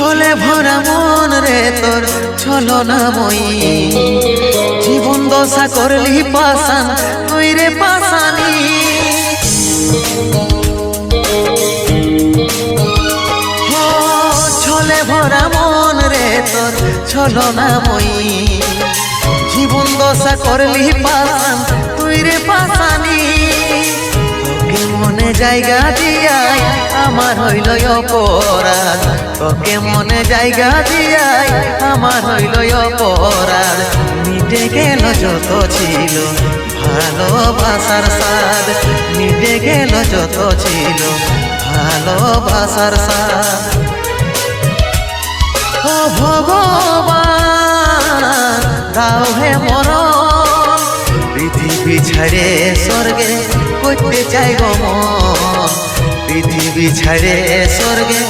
ছলে ভরা মন রে তোর ছলনাময়ী, জীবন দশা করলি পাশান তুই রে পাশানি। ছলে ভরা মন রে তোর ছলনাময়ী, জীবন দশা করলি পাশান তুই রে পাশানি। তোকে মনে জায়গা দিয়াই আমার হইল অপরাধ, তোকে মনে জায়গা দিয়াই আমার হইল অপরাধ। মিটে গেল যত ছিল ভালোবাসার স্বাদ, মিটে গেল যত ছিল ভালোবাসার স্বাদ। ও ভগবান দাও হে মরণ, পৃথিবী ছাড়ে স্বর্গে করতে চাই গো মন, পৃথিবী ছাড়ে স্বর্গে।